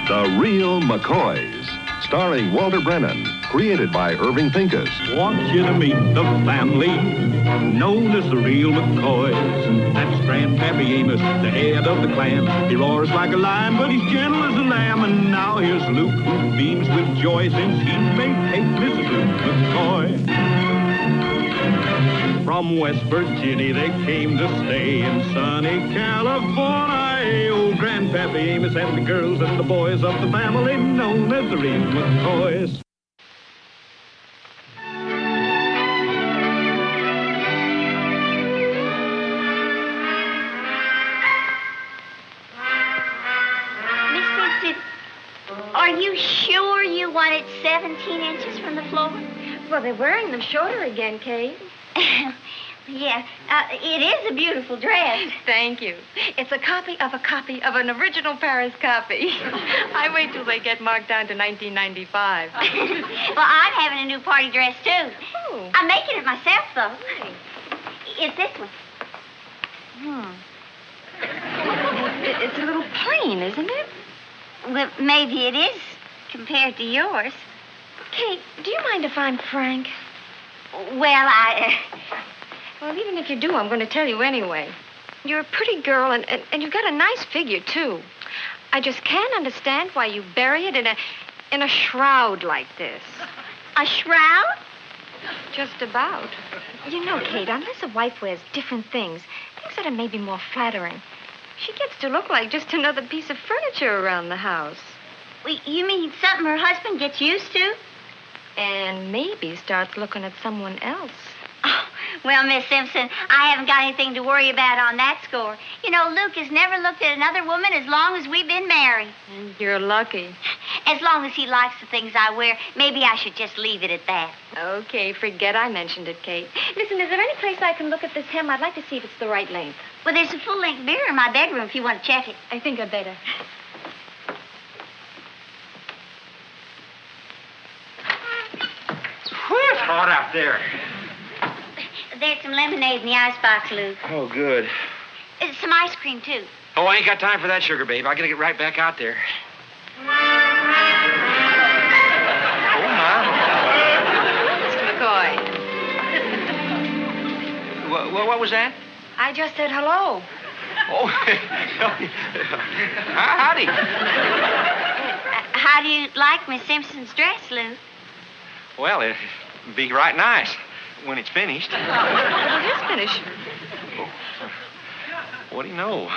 The Real McCoys, starring Walter Brennan, created by Irving Pincus. Want you to meet the family known as the Real McCoys. That's Grandpappy Amos, the head of the clan. He roars like a lion, but he's gentle as a lamb. And now here's Luke, who beams with joy since he may take Mrs. Luke McCoy. From West Virginia they came to stay in sunny California. Old Grandpappy Amos and the girls and the boys of the family known as the Real McCoys. Miss Simpson, are you sure you want it 17 inches from the floor? Well, they're wearing them shorter again, Kate. Yeah, it is a beautiful dress. Thank you. It's a copy of an original Paris copy. I wait till they get marked down to 1995. Well, I'm having a new party dress, too. Oh. I'm making it myself, though. Nice. It's this one. It's a little plain, isn't it? Well, maybe it is compared to yours. Kate, do you mind if I'm frank? Well, Well, even if you do, I'm going to tell you anyway. You're a pretty girl, and you've got a nice figure, too. I just can't understand why you bury it in a shroud like this. A shroud? Just about. You know, Kate, unless a wife wears different things that are maybe more flattering, she gets to look like just another piece of furniture around the house. Well, you mean something her husband gets used to? And maybe starts looking at someone else. Oh, well, Miss Simpson, I haven't got anything to worry about on that score. You know, Luke has never looked at another woman as long as we've been married. You're lucky. As long as he likes the things I wear, maybe I should just leave it at that. Okay, forget I mentioned it, Kate. Listen, is there any place I can look at this hem? I'd like to see if it's the right length. Well, there's a full-length mirror in my bedroom if you want to check it. I think I'd better. It's hot out there. There's some lemonade in the icebox, Luke. Oh, good. Some ice cream, too. Oh, I ain't got time for that, sugar babe. I gotta get right back out there. Oh, Mr. McCoy. What was that? I just said hello. Oh, howdy. How do you like Miss Simpson's dress, Luke? Well, it'd be right nice when it's finished. It is finished. Oh, what do you know?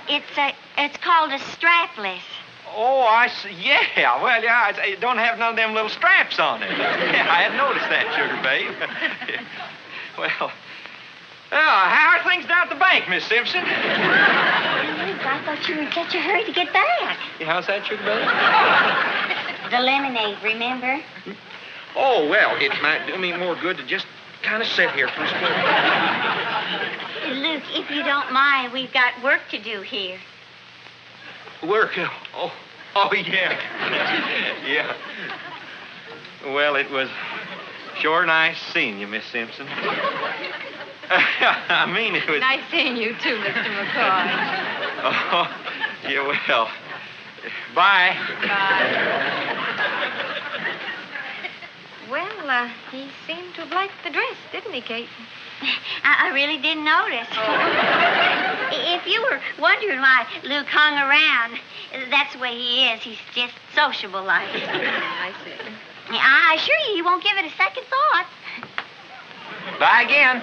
It's called a strapless. Oh, I see. Yeah, well, yeah, it don't have none of them little straps on it. Yeah, I had noticed that, sugar babe. Well, how are things down at the bank, Miss Simpson? Luke, I thought you were in such a hurry to get back. Yeah, how's that, sugar babe? The lemonade, remember? Oh, well, it might do me more good to just kind of sit here for a spell. Luke, if you don't mind, we've got work to do here. Work? Oh, yeah. Yeah. Well, it was sure nice seeing you, Miss Simpson. I mean, it was... Nice seeing you, too, Mr. McCoy. Oh, yeah, well... Bye. Well, he seemed to have liked the dress, didn't he, Kate? I really didn't notice. If you were wondering why Luke hung around, that's the way he is. He's just sociable like. I see. I assure you he won't give it a second thought. Bye again.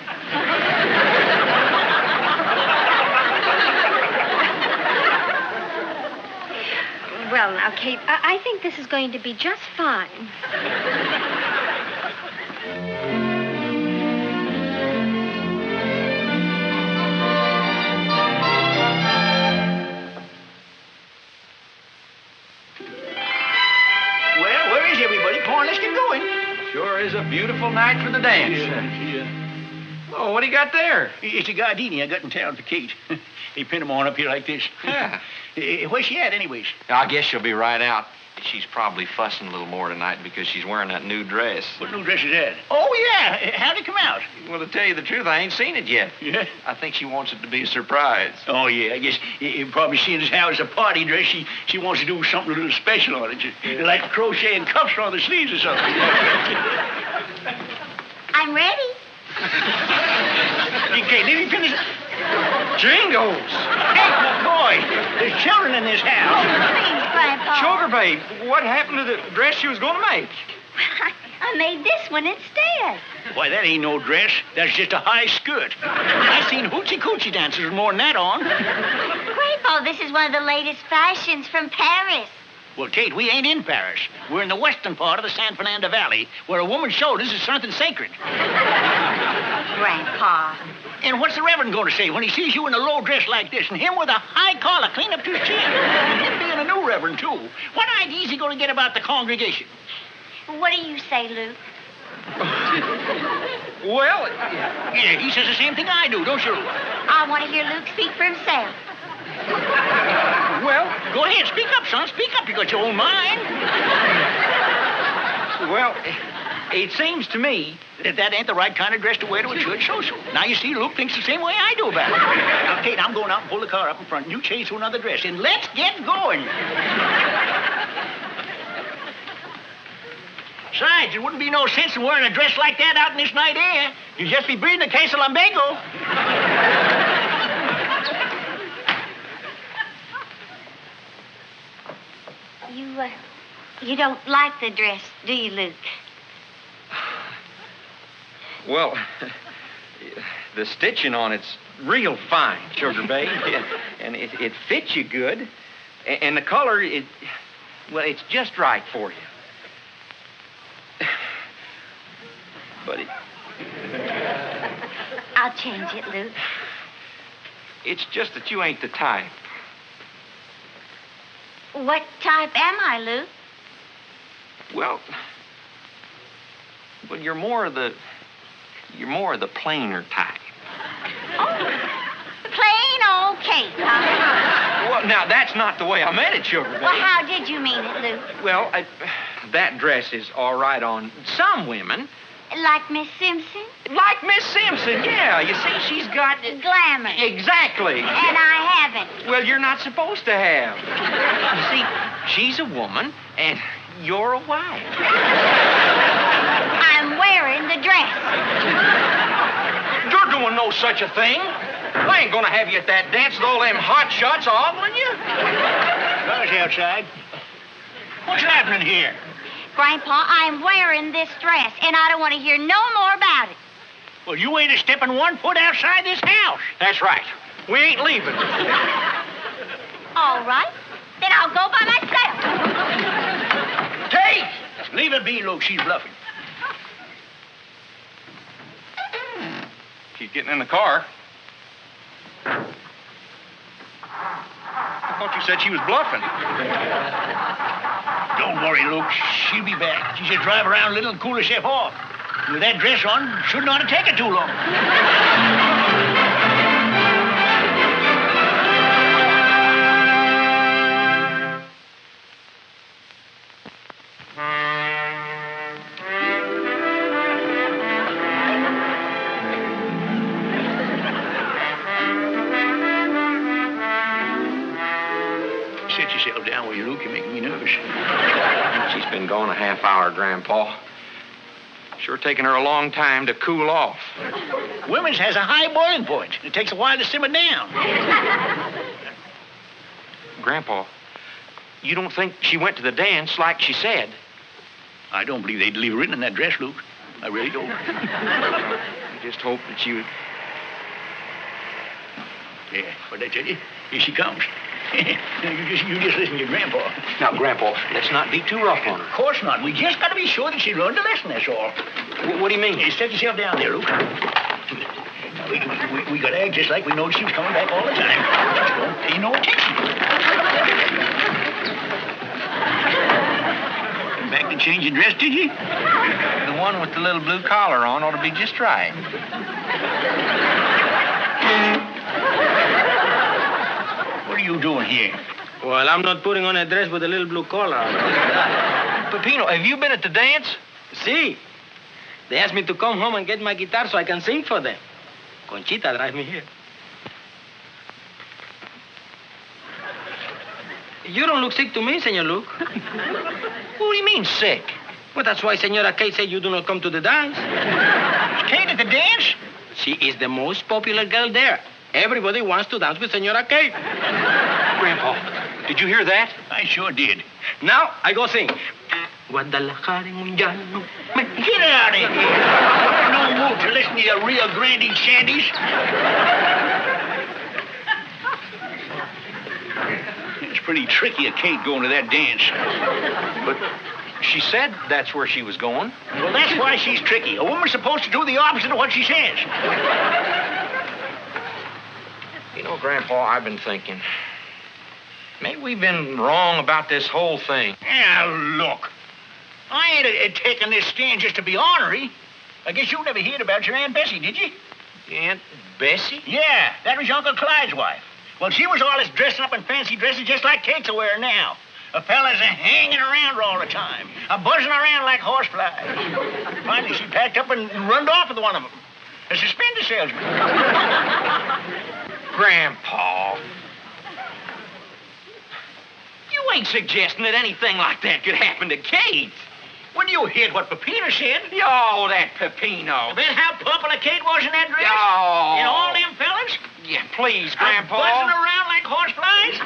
Well, now, Kate, I think this is going to be just fine. Well, where is everybody? Come on, let's get going. Sure is a beautiful night for the dance. Yeah. Oh, what do you got there? It's a gardenia I got in town for Kate. They pin them on up here like this. Yeah. Where's she at, anyways? I guess she'll be right out. She's probably fussing a little more tonight because she's wearing that new dress. What new dress is that? Oh, yeah. How'd it come out? Well, to tell you the truth, I ain't seen it yet. Yeah? I think she wants it to be a surprise. Oh, yeah. I guess probably seeing as how it's a party dress, she wants to do something a little special on it. Like crocheting cuffs on the sleeves or something. I'm ready. Okay, let me finish. Jingles! Hey, McCoy, there's children in this house. Please, Grandpa. Sugar babe, what happened to the dress she was going to make? I made this one instead. Why, that ain't no dress. That's just a high skirt. I've seen hoochie-coochie dancers with more than that on. Grandpa, this is one of the latest fashions from Paris. Well, Kate, we ain't in Paris. We're in the western part of the San Fernando Valley, where a woman's shoulders is something sacred. Grandpa. And what's the Reverend going to say when he sees you in a low dress like this and him with a high collar clean up to his chin? And him being a new Reverend, too. What idea is he going to get about the congregation? What do you say, Luke? Well, Yeah, he says the same thing I do, don't you? I want to hear Luke speak for himself. well, Go ahead, speak up, son. Speak up. You got your own mind. well, it seems to me That ain't the right kind of dress to wear to a church social. Now, you see, Luke thinks the same way I do about it. Now, Kate, I'm going out and pull the car up in front, and you change to another dress, and let's get going. Besides, there wouldn't be no sense in wearing a dress like that out in this night air. You'd just be breathing a case of lumbago. You don't like the dress, do you, Luke? well, the stitching on it's real fine, Sugar babe. And it fits you good. And the color, it's just right for you. But I'll change it, Luke. it's just that you ain't the type. What type am I, Luke? Well, you're more of the plainer type. Plain old Kate, huh? Well, now that's not the way I meant it, Sugar babe. Well, how did you mean it, Luke? Well, that dress is all right on some women. Like Miss Simpson? Like Miss Simpson, yeah. You see, she's got... Glamour. Exactly. And I haven't. Well, you're not supposed to have. You see, she's a woman, and you're a wife. I'm wearing the dress. You're doing no such a thing. I ain't gonna have you at that dance with all them hot shots ogling you. Cars outside. What's happening here? Grandpa, I'm wearing this dress, and I don't want to hear no more about it. Well, you ain't stepping 1 foot outside this house. That's right. We ain't leaving. All right. Then I'll go by myself. Take! Leave it be, Luke. She's bluffing. She's getting in the car. I thought you said she was bluffing. Don't worry, Luke. She'll be back. She should drive around a little and cool herself off. With that dress on, shouldn't ought to take her too long. Sit yourself down, will you, Luke? You're making me nervous. She's been gone a half hour, Grandpa. Sure taking her a long time to cool off. Women's has a high boiling point. It takes a while to simmer down. Grandpa, you don't think she went to the dance like she said? I don't believe they'd leave her in that dress, Luke. I really don't. I just hope that she would... Yeah, what'd I tell you? Here she comes. Now, you just listen to your Grandpa. Now, Grandpa, let's not be too rough on her. Of course not. We just got to be sure that she learned a lesson, that's all. What do you mean? Hey, set yourself down there, Luke. We got to act just like we know she was coming back all the time. Just don't pay no attention. Back to change your dress, did you? The one with the little blue collar on ought to be just right. What are you doing here? Well, I'm not putting on a dress with a little blue collar. Peppino, have you been at the dance? See, they asked me to come home and get my guitar so I can sing for them. Conchita drive me here. You don't look sick to me, Senor Luke. What do you mean, sick? Well, that's why Senora Kate said you do not come to the dance. Kate at the dance? She is the most popular girl there. Everybody wants to dance with Senora Kate. Grandpa, did you hear that? I sure did. Now, I go sing. Guadalajara Mundiano. Get out of here. You're no mood to listen to your Rio Grande shanties. It's pretty tricky of Kate going to that dance. But she said that's where she was going. Well, that's why she's tricky. A woman's supposed to do the opposite of what she says. You know, Grandpa, I've been thinking. Maybe we've been wrong about this whole thing. Now, look. I ain't taking this stand just to be ornery. I guess you never heard about your Aunt Bessie, did you? Aunt Bessie? Yeah, that was your Uncle Clyde's wife. Well, she was always dressing up in fancy dresses just like Kate's wearing now. The fellas are hanging around all the time, buzzing around like horseflies. Finally, she packed up and runned off with one of them. A suspender salesman. Grandpa. You ain't suggesting that anything like that could happen to Kate. When you heard what Peppino said? Oh, that Peppino. About how popular Kate was in that dress? Oh. And all them fellas? Yeah, please, Grandpa. Buzzing around like horseflies?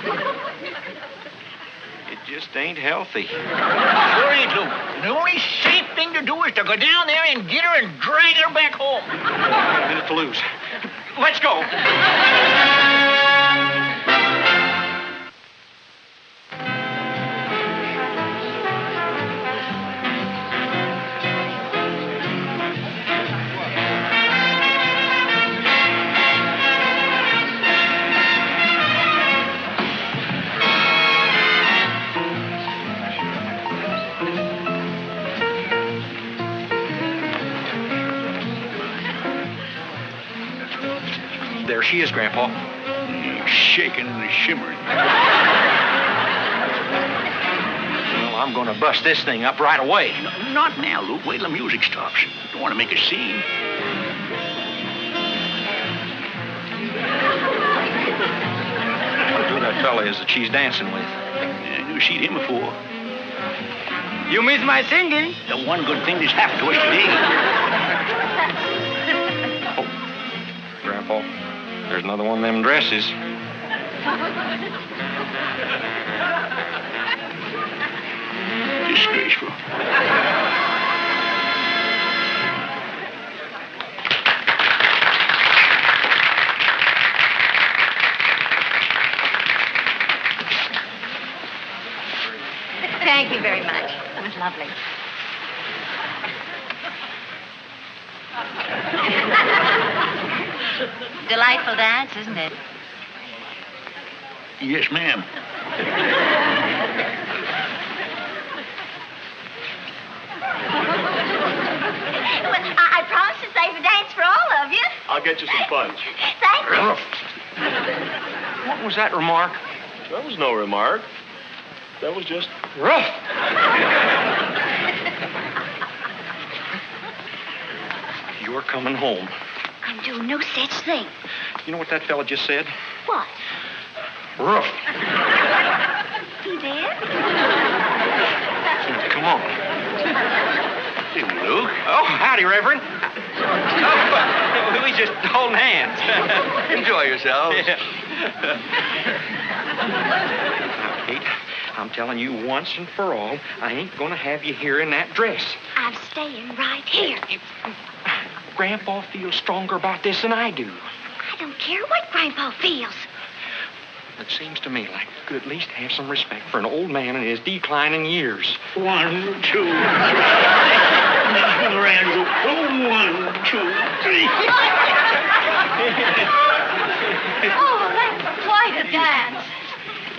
It just ain't healthy. Sure ain't, Luke. The only safe thing to do is to go down there and get her and drag her back home. A minute to lose. Let's go. There she is, Grandpa. Shaking and shimmering. Well, I'm going to bust this thing up right away. Not now, Luke. Wait till the music stops. Don't want to make a scene. Who that fella is that she's dancing with? Yeah, you've seen him before. You miss my singing. The one good thing that's happened to us today. Grandpa, there's another one of them dresses. Disgraceful. Thank you very much. It was lovely. Delightful dance, isn't it? Yes, ma'am. Well, I promised to save a dance for all of you. I'll get you some punch. Thank you. What was that remark? That was no remark. That was just Rough. You're coming home. I'm doing no such thing. You know what that fella just said? What? Rough. He did? Come on. Hey, Luke. Oh, howdy, Reverend. Oh, we just holding hands. enjoy yourselves. Yeah. Now, Kate, I'm telling you once and for all, I ain't gonna have you here in that dress. I'm staying right here. Grandpa feels stronger about this than I do. I don't care what Grandpa feels. It seems to me like you could at least have some respect for an old man in his declining years. 1, 2, 3. Around. 1, 2, 3. Oh, that's quite a dance.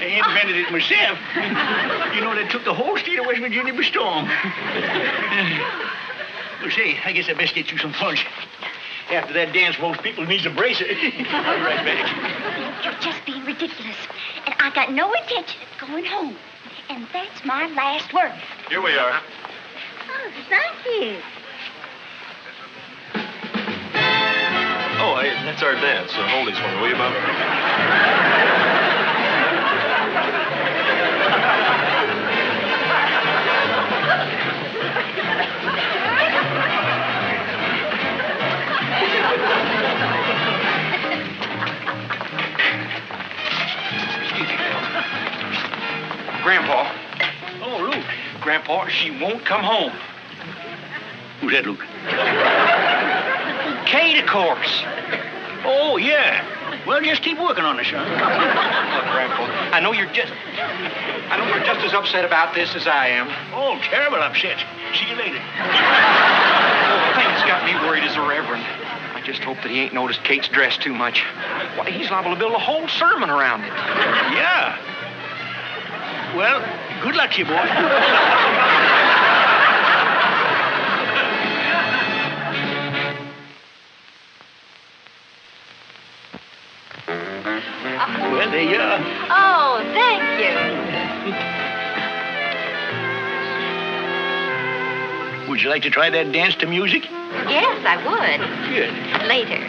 I invented it myself. You know, they took the whole state of West Virginia by storm. Well, say, I guess I best get you some punch. After that dance, most people needs a bracer. I'll be right back. You're just being ridiculous. And I'm got no intention of going home. And that's my last word. Here we are. Oh, thank you. Oh, hey, that's our dance. Hold these for me, will you, Bob? Grandpa. Oh, Luke. Grandpa, she won't come home. Who's that, Luke? Kate, of course. Oh, yeah. Well, just keep working on it, son. Look, Grandpa, I know you're just as upset about this as I am. Oh, terrible upset. See you later. The thing that's got me worried is the Reverend. I just hope that he ain't noticed Kate's dress too much. Why, he's liable to build a whole sermon around it. Yeah. Well, good luck to you, boy. Well, there you are. Oh, thank you. Would you like to try that dance to music? Yes, I would. Good. Later.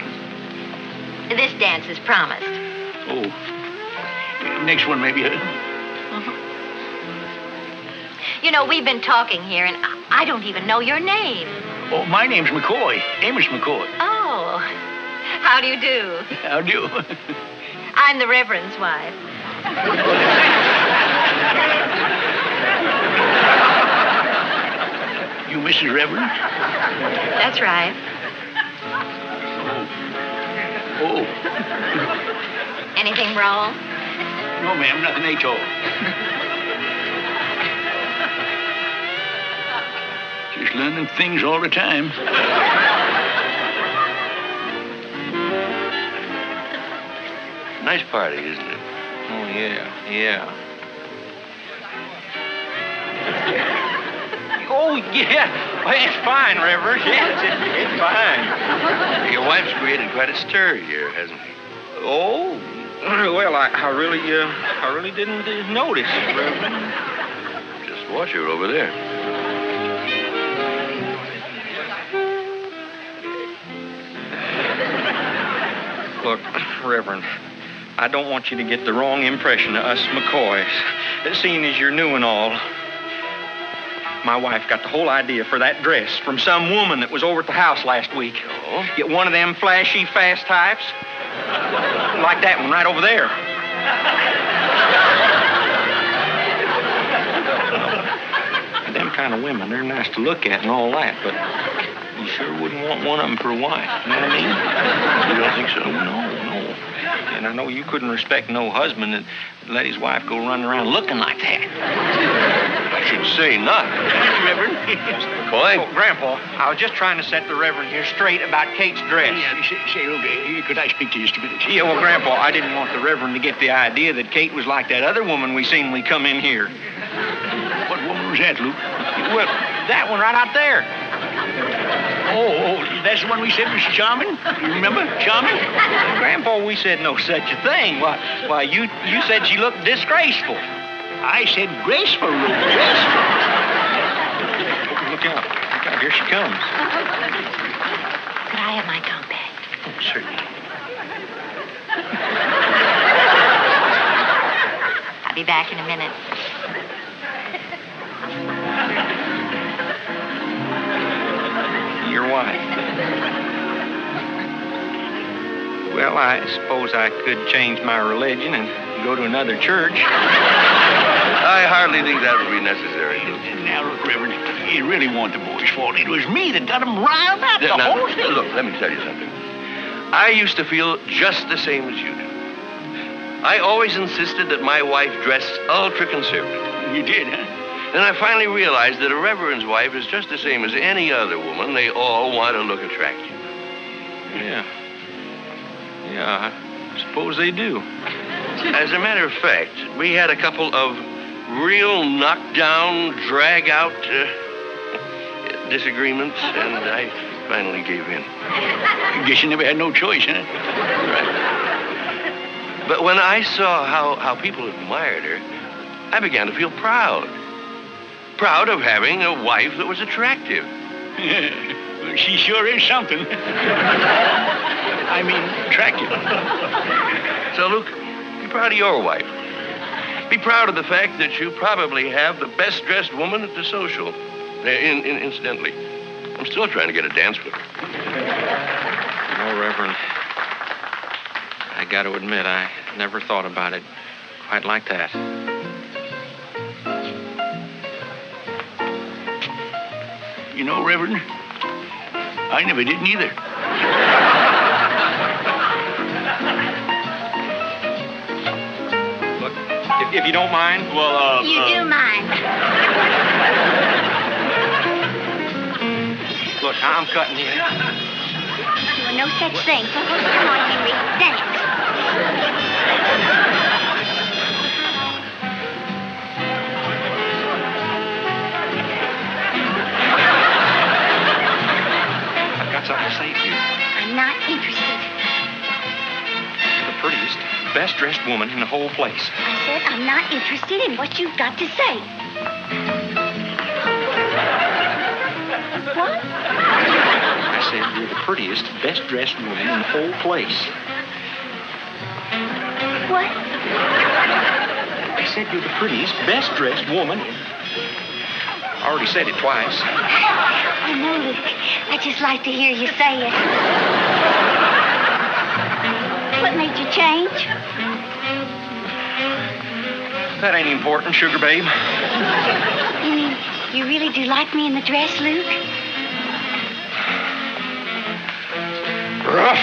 This dance is promised. Oh. Next one, maybe, huh? You know, we've been talking here, and I don't even know your name. Oh, my name's McCoy. Amos McCoy. Oh, how do you do? How do? I'm the Reverend's wife. You Mrs. Reverend? That's right. Oh. Anything wrong? No, ma'am, nothing at all. Just learning things all the time. Nice party, isn't it? Oh, yeah. Oh, yeah. Well, it's fine, Reverend. Yes, it's fine. Your wife's created quite a stir here, hasn't she? Oh, well, I really didn't notice, Reverend. Just watch her over there. Look, Reverend, I don't want you to get the wrong impression of us McCoys, seeing as you're new and all. My wife got the whole idea for that dress from some woman that was over at the house last week. Oh? Get one of them flashy, fast types. Like that one right over there. Them kind of women, they're nice to look at and all that, but you sure wouldn't want one of them for a wife. You know what I mean? You don't think so? No. And I know you couldn't respect no husband that let his wife go running around looking like that. I should say not. Reverend. Boy. Oh, Grandpa, I was just trying to set the Reverend here straight about Kate's dress. Yeah, say, okay, could I speak to you just a minute? Yeah, well, Grandpa, I didn't want the Reverend to get the idea that Kate was like that other woman we seen when we come in here. What woman was that, Luke? Well, that one right out there. Oh, that's the one we said was charming? You remember? Charming? Grandpa, we said no such a thing. Why, you said she looked disgraceful. I said graceful, Luke. Graceful. Look out. Here she comes. Could I have my compact? Oh, certainly. I'll be back in a minute. Your wife. Well, I suppose I could change my religion and go to another church. I hardly think that would be necessary, Luke. Now, look, Reverend, it really wasn't the boy's fault. It was me that got him riled up. The Now, whole thing. look, let me tell you something. I used to feel just the same as you do. I always insisted that my wife dress ultra-conservative. You did, huh? Then I finally realized that a reverend's wife is just the same as any other woman. They all want to look attractive. Yeah, I suppose they do. As a matter of fact, we had a couple of real knockdown, drag-out disagreements, and I finally gave in. I guess you never had no choice, huh? Right. But when I saw how people admired her, I began to feel proud. Proud of having a wife that was attractive. Well, she sure is something. I mean, attractive. So, Luke, be proud of your wife. Be proud of the fact that you probably have the best-dressed woman at the social. Incidentally, I'm still trying to get a dance with her. No, Reverend. I got to admit, I never thought about it quite like that. You know, Reverend, I never did neither. Look, if you don't mind, well, You do mind. Look, I'm cutting you. Well, no such thing. Come on, Henry. Dance. I've got something to say to you. I'm not interested. You're the prettiest, best-dressed woman in the whole place. I said I'm not interested in what you've got to say. What? I said you're the prettiest, best-dressed woman in the whole place. What? I said you're the prettiest, best-dressed woman in... I already said it twice. I know, Luke. I just like to hear you say it. What made you change? That ain't important, sugar babe. You mean you really do like me in the dress, Luke? Rough.